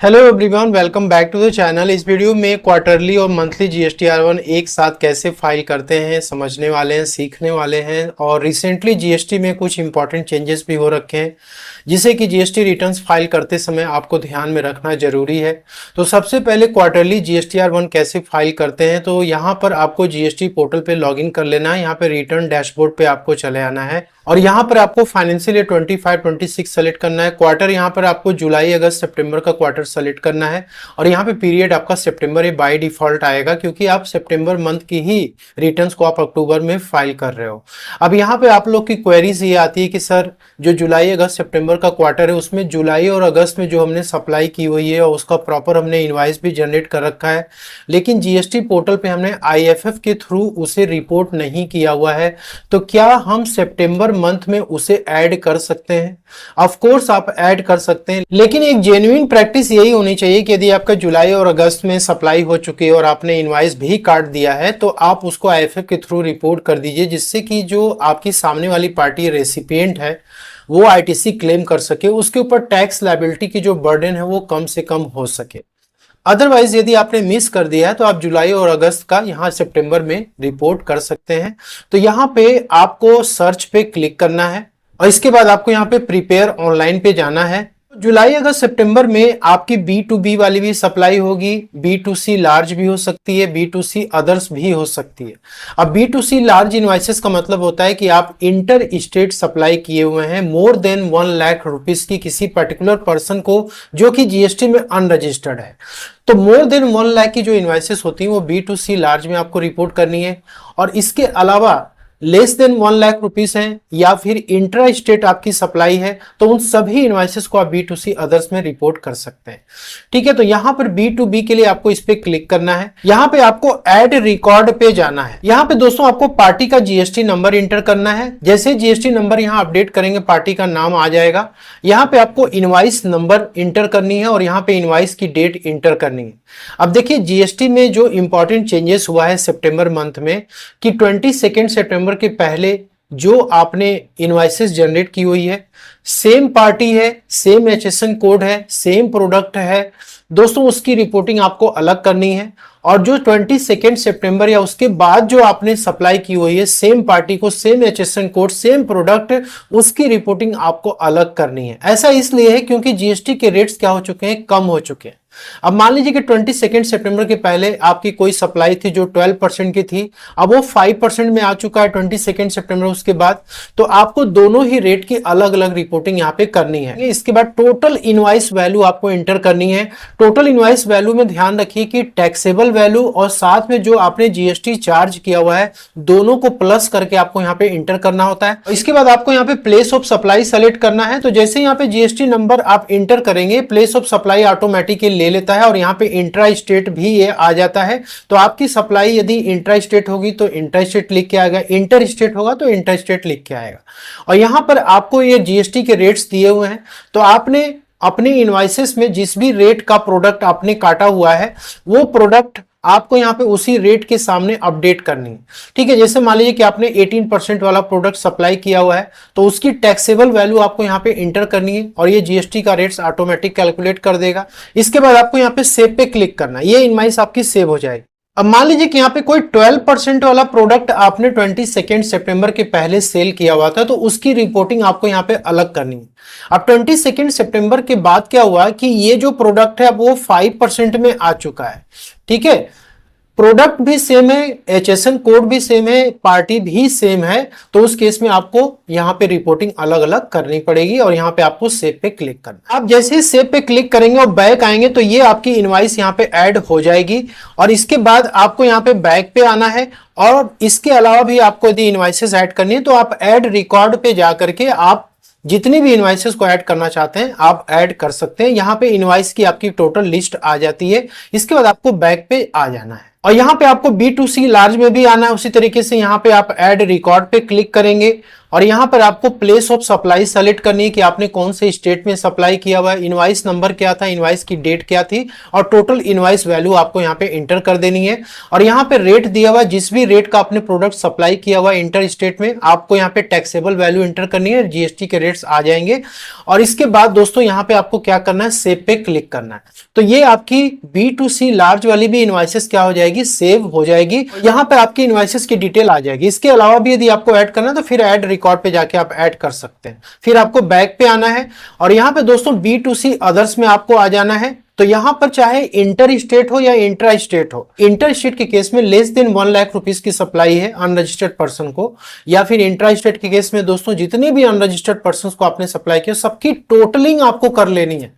Hello everyone, welcome back to the channel. इस video में quarterly और मंथली जीएसटी-R1 एक साथ कैसे फाइल करते हैं समझने वाले हैं, सीखने वाले हैं। और रिसेंटली जीएसटी में कुछ इंपॉर्टेंट चेंजेस भी हो रखे हैं जिसे कि जीएसटी रिटर्न्स फाइल करते समय आपको ध्यान में रखना जरूरी है। तो सबसे पहले क्वार्टरली जीएसटी-R1 कैसे फाइल करते हैं, तो यहाँ पर आपको जीएसटी पोर्टल पे लॉगिन कर लेना है। यहाँ पे रिटर्न डैशबोर्ड पे आपको चले आना है और यहाँ पर आपको फाइनेंशियल ईयर 25-26 सेलेक्ट करना है। क्वार्टर यहाँ पर आपको जुलाई, अगस्त, सितंबर का क्वार्टर सेलेक्ट करना है और यहाँ पे पीरियड आपका सितंबर ये बाय डिफॉल्ट आएगा क्योंकि आप सितंबर मंथ की ही रिटर्न्स को आप अक्टूबर में फाइल कर रहे हो। अब यहाँ पे आप लोग की क्वेरीज ये आती है कि सर जो जुलाई, अगस्त, सितंबर का क्वार्टर है उसमें जुलाई और अगस्त में जो हमने सप्लाई की हुई है और उसका प्रॉपर हमने इनवॉइस भी जनरेट कर रखा है, लेकिन जीएसटी पोर्टल पे हमने आईएफएफ के थ्रू उसे रिपोर्ट नहीं किया हुआ है, तो क्या हम सितंबर मंथ में उसे ऐड कर सकते हैं? ऑफ कोर्स आप ऐड कर सकते हैं, लेकिन एक जेन्युइन प्रैक्टिस यही होनी चाहिए कि यदि आपका जुलाई और अगस्त में सप्लाई हो चुकी है और आपने इनवॉइस भी काट दिया है तो आप उसको आईएफएफ के थ्रू रिपोर्ट कर दीजिए, जिससे कि जो आपकी सामने वाली पार्टी रेसिपिएंट है वो आईटीसी क्लेम कर सके, उसके ऊपर टैक्स लायबिलिटी की जो बर्डन है वो कम से कम हो सके। अदरवाइज यदि आपने मिस कर दिया है तो आप जुलाई और अगस्त का यहाँ सितंबर में रिपोर्ट कर सकते हैं। तो यहाँ पे आपको सर्च पे क्लिक करना है और इसके बाद आपको यहाँ पे प्रिपेयर ऑनलाइन पे जाना है। जुलाई, अगस्त, सितंबर में आपकी B2B वाली भी सप्लाई होगी, B2C लार्ज भी हो सकती है, B2C अदर्स भी हो सकती है। अब B2C लार्ज इनवॉइसेस का मतलब होता है कि आप इंटर स्टेट सप्लाई किए हुए हैं मोर देन 1 लाख रुपीस की किसी पर्टिकुलर पर्सन को जो कि जीएसटी में अनरजिस्टर्ड है। तो मोर देन 1 लाख की जो इनवॉइसेस होती हैं वो B2C लार्ज में आपको रिपोर्ट करनी है। और इसके अलावा लेस देन 1 लाख रुपीस है या फिर इंट्रा स्टेट आपकी सप्लाई है तो उन सभी इनवॉइसेस को आप B2C अदर्स में रिपोर्ट कर सकते हैं। ठीक है, तो यहां पर B2B के लिए आपको इस पे क्लिक करना है। यहां पे आपको ऐड रिकॉर्ड पे जाना है। यहां पे दोस्तों आपको पार्टी का जीएसटी नंबर इंटर करना है। जैसे जीएसटी नंबर यहां अपडेट करेंगे पार्टी का नाम आ जाएगा। यहां पे आपको इनवॉइस नंबर इंटर करनी है और यहां पे इनवॉइस की डेट इंटर करनी है। अब देखिए जीएसटी में जो इंपॉर्टेंट चेंजेस हुआ है सितंबर मंथ में कि 22 सितंबर के पहले जो आपने इनवॉइसेस जनरेट की हुई है, सेम पार्टी है, सेम एचएसएन कोड है, सेम प्रोडक्ट है दोस्तों, उसकी रिपोर्टिंग आपको अलग करनी है। और जो 22 सितंबर या उसके बाद जो आपने सप्लाई की हुई है सेम पार्टी को, same HSN code, same product, उसकी रिपोर्टिंग आपको अलग करनी है। ऐसा इसलिए है क्योंकि जीएसटी के रेट्स क्या हो चुके हैं, कम हो चुके हैं। अब मान लीजिए कि 22 सितंबर के पहले आपकी कोई सप्लाई थी जो 12% की थी, अब वो 5% में आ चुका है 22 सितंबर उसके बाद, तो आपको दोनों ही रेट की अलग अलग रिपोर्टिंग यहाँ पे करनी है। इसके बाद टोटल इनवॉइस वैल्यू आपको एंटर करनी है। टोटल इनवॉइस वैल्यू में ध्यान रखिए कि टैक्सेबल वैल्यू और साथ में जो आपने जीएसटी चार्ज किया हुआ है दोनों को प्लस करके आपको यहाँ पे एंटर करना होता है। इसके बाद आपको यहाँ पे प्लेस ऑफ सप्लाई सेलेक्ट करना है। तो जैसे यहाँ पे जीएसटी नंबर आप एंटर करेंगे प्लेस ऑफ सप्लाई ऑटोमेटिकली ले लेता है और यहाँ पे इंट्रा स्टेट भी ये आ जाता है। तो आपकी सप्लाई यदि इंट्रा स्टेट होगी तो इंट्रा स्टेट लिख के आएगा, इंटर स्टेट होगा तो इंटर स्टेट लिख के आएगा। और यहाँ पर आपको ये जीएसटी के रेट्स दिए हुए हैं, तो आपने अपने इनवॉइसेस में जिस भी रेट का प्रोडक्ट आपने काटा हुआ है वो प्रोडक्ट आपको यहाँ पे उसी रेट के सामने अपडेट करनी है। ठीक है, जैसे मान लीजिए कि आपने 18% वाला प्रोडक्ट सप्लाई किया हुआ है तो उसकी टैक्सेबल वैल्यू आपको यहाँ पे इंटर करनी है और ये जीएसटी का रेट्स ऑटोमेटिक कैलकुलेट कर देगा। इसके बाद आपको यहाँ पे सेव पे क्लिक करना है, ये इनवॉइस आपकी सेव हो जाएगी। अब मान लीजिए कि यहाँ पे कोई 12% वाला प्रोडक्ट आपने 22 सितंबर के पहले सेल किया हुआ था तो उसकी रिपोर्टिंग आपको यहाँ पे अलग करनी है। अब 22 सितंबर के बाद क्या हुआ कि ये जो प्रोडक्ट है वो 5% में आ चुका है। ठीक है, प्रोडक्ट भी सेम है, एचएसएन कोड भी सेम है, पार्टी भी सेम है, तो उस केस में आपको यहाँ पे रिपोर्टिंग अलग अलग करनी पड़ेगी और यहाँ पे आपको सेव पे क्लिक करना। आप जैसे ही सेव पे क्लिक करेंगे और बैक आएंगे तो ये आपकी इनवॉइस यहाँ पे ऐड हो जाएगी और इसके बाद आपको यहाँ पे बैक पे आना है। और इसके अलावा भी आपको यदि इनवॉइसेस ऐड करनी है तो आप ऐड रिकॉर्ड पे जा करके आप जितनी भी इनवॉइसेस को ऐड करना चाहते हैं आप ऐड कर सकते हैं। यहाँ पे इनवॉइस की आपकी टोटल लिस्ट आ जाती है। इसके बाद आपको बैक पे आ जाना है और यहाँ पे आपको B2C लार्ज में भी आना है। उसी तरीके से यहाँ पे आप ऐड रिकॉर्ड पे क्लिक करेंगे और यहाँ पर आपको प्लेस ऑफ सप्लाई सेलेक्ट करनी है कि आपने कौन से स्टेट में सप्लाई किया हुआ है, इनवाइस नंबर क्या था, इनवाइस की डेट क्या थी, और टोटल इनवाइस वैल्यू आपको यहाँ पे इंटर कर देनी है। और यहाँ पे रेट दिया हुआ है, जिस भी रेट का आपने प्रोडक्ट सप्लाई किया हुआ है इंटर स्टेट में, आपको यहाँ पे टैक्सेबल वैल्यू इंटर करनी है, जीएसटी के रेट्स आ जाएंगे। और इसके बाद दोस्तों यहाँ पे आपको क्या करना है, सेव पे क्लिक करना है। तो ये आपकी B2C लार्ज वाली भी इनवाइसेस क्या हो जाएगी, सेव हो जाएगी। यहाँ पे आपकी इनवाइसेस की डिटेल आ जाएगी। इसके अलावा भी यदि आपको ऐड करना है तो फिर ऐड रिकॉर्ड पे जाके आप ऐड कर सकते हैं। फिर आपको बैक पे आना है और यहाँ पे दोस्तों B2C अदर्स में आपको आ जाना है। तो यहां पर चाहे इंटर स्टेट हो या इंट्रा स्टेट हो, इंटर स्टेट के केस में लेस देन 1 लाख रुपीस की सप्लाई है अनरजिस्टर्ड पर्सन को, या फिर इंट्रा स्टेट के केस में दोस्तों जितने भी अनरजिस्टर्ड पर्सन को आपने सप्लाई किया सबकी टोटलिंग आपको कर लेनी है।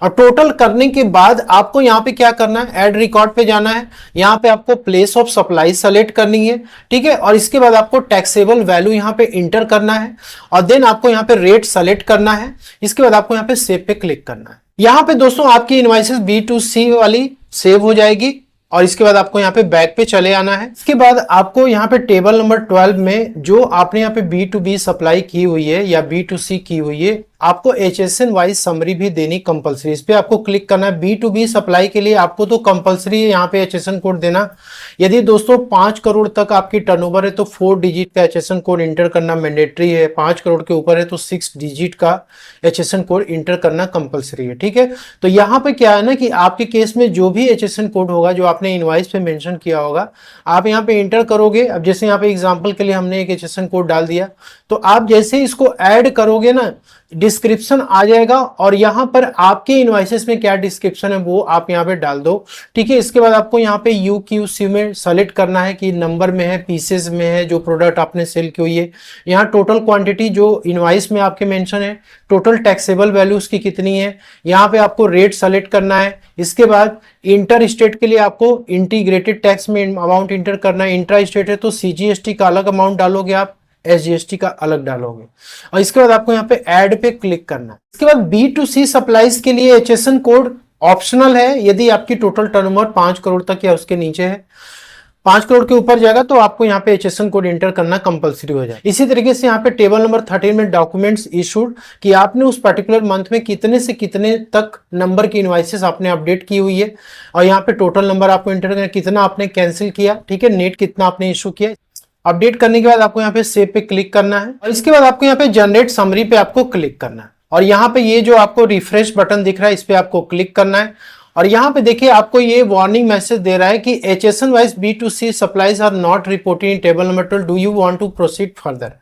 और टोटल करने के बाद आपको यहाँ पे क्या करना है, ऐड रिकॉर्ड पे जाना है। यहाँ पे आपको प्लेस ऑफ सप्लाई सेलेक्ट करनी है, ठीक है। और इसके बाद आपको टैक्सेबल वैल्यू यहाँ पे इंटर करना है और देन आपको यहाँ पे रेट सेलेक्ट करना है। इसके बाद आपको यहाँ पे सेव पे क्लिक करना है। यहाँ पे दोस्तों आपकी इनवाइसेस B2C वाली सेव हो जाएगी और इसके बाद आपको यहाँ पे बैक पे चले आना है। इसके बाद आपको यहाँ पे टेबल नंबर 12 में जो आपने यहाँ पे B2B सप्लाई की हुई है या B2C की हुई है, आपको HSN वाइज समरी भी देनी कंपलसरी। इस पे आपको क्लिक करना है। B2B सप्लाई के लिए आपको तो कंपलसरी है यहाँ पे HSN कोड देना। यदि दोस्तों 5 करोड़ तक आपकी टर्नओवर है तो 4 डिजिट का HSN कोड इंटर करना मैंडेटरी है। 5 करोड़ के ऊपर है तो 6 डिजिट का HSN कोड इंटर करना कंपलसरी है, ठीक है। तो यहाँ पे क्या है ना कि आपके केस में जो भी HSN कोड होगा जो आपने इनवाइस पे मेंशन किया होगा, आप यहाँ पे इंटर करोगे। अब जैसे यहाँ पे एग्जांपल के लिए हमने एक HSN कोड डाल दिया, तो आप जैसे इसको ऐड करोगे ना, डिस्क्रिप्शन आ जाएगा और यहां पर आपके इनवाइसेस में क्या डिस्क्रिप्शन है वो आप यहां पे डाल दो, ठीक है। इसके बाद आपको यहां पे UQC में सेलेक्ट करना है कि नंबर में है, पीसेस में है, जो प्रोडक्ट आपने सेल की हुई है। यहाँ टोटल क्वांटिटी जो इनवाइस में आपके मेंशन है, टोटल टैक्सेबल वैल्यू उसकी कितनी है, यहाँ पे आपको रेट सेलेक्ट करना है। इसके बाद इंटर स्टेट के लिए आपको इंटीग्रेटेड टैक्स में अमाउंट इंटर करना है। इंट्रा स्टेट है तो CGST का अलग अमाउंट डालोगे आप, SGST का अलग डालोगे। और इसके बाद आपको यहाँ पे ऐड पे क्लिक करना है। इसके बाद B2C सप्लाईज के लिए HSN कोड ऑप्शनल है। यदि आपकी टोटल टर्नओवर 5 करोड़ तक या उसके नीचे है, 5 करोड़ के ऊपर जाएगा तो आपको यहाँ पे HSN कोड इंटर करना कंपलसरी हो जाए। इसी तरीके से यहाँ पे टेबल नंबर 13 में डॉक्यूमेंट्स इशूड कि आपने उस पर्टिकुलर मंथ में कितने से कितने तक नंबर की इनवाइसेस आपने अपडेट की हुई है, और यहाँ पे टोटल नंबर आपको इंटर करना, कितना आपने कैंसिल किया, ठीक है, नेट कितना आपने इशू किया। अपडेट करने के बाद आपको यहाँ पे सेव पे क्लिक करना है और इसके बाद आपको यहाँ पे जनरेट समरी पे आपको क्लिक करना है। और यहाँ पे ये जो आपको रिफ्रेश बटन दिख रहा है इस पे आपको क्लिक करना है। और यहाँ पे देखिए आपको ये वार्निंग मैसेज दे रहा है कि HSN wise B2C supplies are not reported in table number 12, do you want to proceed further.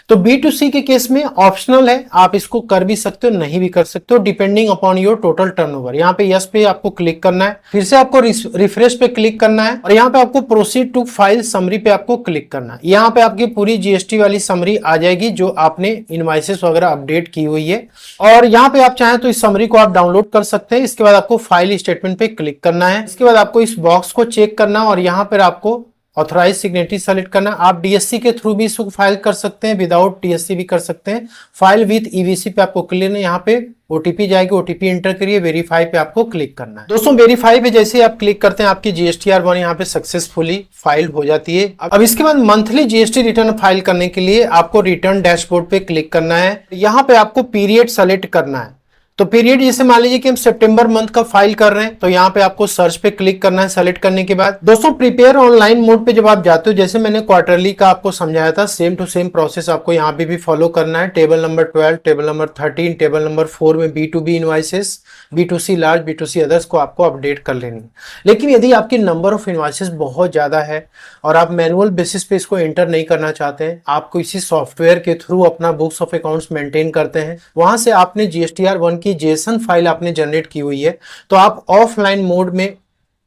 तो B2C के केस में ऑप्शनल है, आप इसको कर भी सकते हो, नहीं भी कर सकते हो, depending upon your total turnover. यहाँ पे यस पे आपको क्लिक करना है, फिर से आपको रिफ्रेश पे क्लिक करना है और यहाँ पे आपको प्रोसीड टू फाइल समरी पे आपको क्लिक करना है। यहाँ पे आपकी पूरी GST वाली समरी आ जाएगी जो आपने इनवाइसेस वगैरह अपडेट की हुई है। और यहाँ पे आप चाहें तो इस समरी को आप डाउनलोड कर सकते हैं। इसके बाद आपको फाइल स्टेटमेंट पे क्लिक करना है। इसके बाद आपको इस बॉक्स को चेक करना और यहाँ पर आपको ऑथराइज सिग्नेटरी सेलेक्ट करना। आप DSC के थ्रू भी इसको फाइल कर सकते हैं, विदाउट DSC भी कर सकते हैं। फाइल विद EVC पे आपको क्लिक करना है, यहाँ पे OTP जाएगी, OTP इंटर करिए, वेरीफाई पे आपको क्लिक करना है। दोस्तों वेरीफाई पे जैसे आप क्लिक करते हैं आपकी GSTR1 यहाँ पे सक्सेसफुली फाइल हो जाती है। अब इसके बाद मंथली GST रिटर्न फाइल करने के लिए आपको रिटर्न डैशबोर्ड पे क्लिक करना है। यहाँ पे आपको पीरियड सेलेक्ट करना है। तो पीरियड जैसे मान लीजिए कि हम सितंबर मंथ का फाइल कर रहे हैं तो यहाँ पे आपको सर्च पे क्लिक करना है। सेलेक्ट करने के बाद दोस्तों प्रिपेयर ऑनलाइन मोड पे जब आप जाते हो, जैसे मैंने क्वार्टरली का आपको समझाया था, सेम टू सेम प्रोसेस आपको यहाँ पे भी फॉलो करना है। Table number 12, table number 13, table number 4 में B2B invoices, B2C large, B2C others को आपको अपडेट कर लेनी है। लेकिन यदि आपकी नंबर ऑफ इनवाइसेस बहुत ज्यादा है और आप मैनुअल बेसिस पे इसको एंटर नहीं करना चाहते हैं, आप किसी सॉफ्टवेयर के थ्रू अपना बुक्स ऑफ अकाउंट्स मेंटेन करते हैं, वहां से आपने GSTR1 की JSON फाइल आपने जनरेट की हुई है, तो आप ऑफलाइन मोड में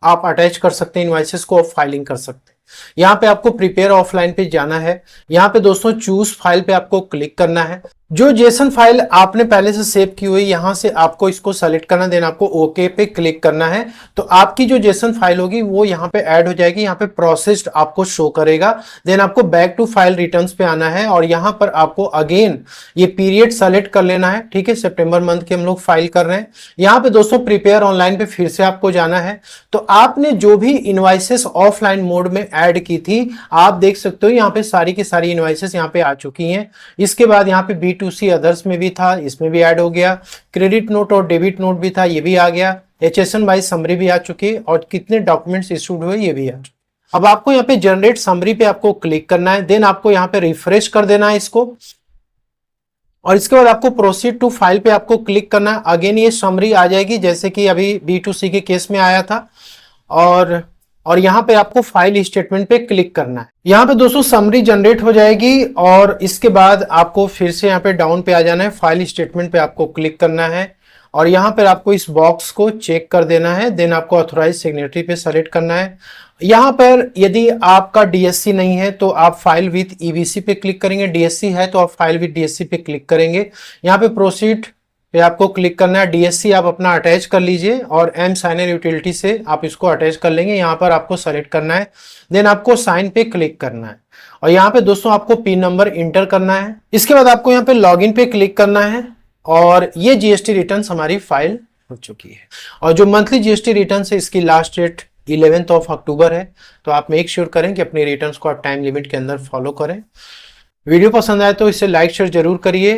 आप अटैच कर सकते हैं इनवाइसेस को, आप फाइलिंग कर सकते हैं। यहाँ पे आपको प्रिपेयर ऑफलाइन पे जाना है। यहाँ पे दोस्तों चूज फाइल पे आपको क्लिक करना है। जो जेसन फाइल आपने पहले से सेव की हुई, यहां से आपको इसको सेलेक्ट करना, देन आपको ओके पे क्लिक करना है। तो आपकी जो जेसन फाइल होगी वो यहाँ पे ऐड हो जाएगी, यहाँ पे प्रोसेस्ड आपको शो करेगा। देन आपको बैक टू फाइल रिटर्न्स पे आना है और यहाँ पर आपको अगेन ये पीरियड सेलेक्ट कर लेना है। ठीक है, सितंबर मंथ की हम लोग फाइल कर रहे हैं। यहाँ पे दोस्तों प्रिपेयर ऑनलाइन पे फिर से आपको जाना है। तो आपने जो भी इनवाइसेस ऑफलाइन मोड में ऐड की थी, आप देख सकते हो यहाँ पे सारी की सारी इनवाइसेस यहाँ पे आ चुकी हैं। इसके बाद यहाँ पे B2C अदर्स में भी था, इसमें भी ऐड हो गया। क्रेडिट नोट और डेबिट नोट भी था, ये भी आ गया। HSN वाइज समरी भी आ चुकी है और कितने डॉक्यूमेंट्स इशूड हुए ये भी आ चुके। अब आपको यहाँ पे जनरेट समरी पे आपको क्लिक करना है, देन आपको यहाँ पे रिफ्रेश कर देना है इसको और इसके बाद आपको प्रोसीड टू फाइल पे आपको क्लिक करना है। अगेन ये समरी आ जाएगी जैसे कि अभी B2C के केस में आया था और यहाँ पे आपको फाइल स्टेटमेंट पे क्लिक करना है। यहाँ पे दोस्तों समरी जनरेट हो जाएगी और इसके बाद आपको फिर से यहाँ पे डाउन पे आ जाना है, फाइल स्टेटमेंट पे आपको क्लिक करना है और यहाँ पर आपको इस बॉक्स को चेक कर देना है। देन आपको ऑथोराइज सिग्नेटरी पे सेलेक्ट करना है। यहाँ पर यदि आपका DSC नहीं है तो आप फाइल विथ EBC पे क्लिक करेंगे, DSC है तो आप फाइल विथ DSC पे क्लिक करेंगे। यहाँ पे प्रोसीड पे आपको क्लिक करना है। DSC आप अपना अटैच कर लीजिए और M साइनर यूटिलिटी से आप इसको अटैच कर लेंगे। यहाँ पर आपको सेलेक्ट करना है, देन आपको साइन पे क्लिक करना है और यहाँ पे दोस्तों आपको पिन नंबर इंटर करना है। इसके बाद आपको यहाँ पे लॉगिन पे क्लिक करना है और ये GST रिटर्न हमारी फाइल हो चुकी है। और जो मंथली GST रिटर्न है इसकी लास्ट डेट 11 अक्टूबर है। तो आप मेक श्योर करें कि अपने रिटर्न्स को आप टाइम लिमिट के अंदर फॉलो करें। वीडियो पसंद आए तो इसे लाइक शेयर जरूर करिए।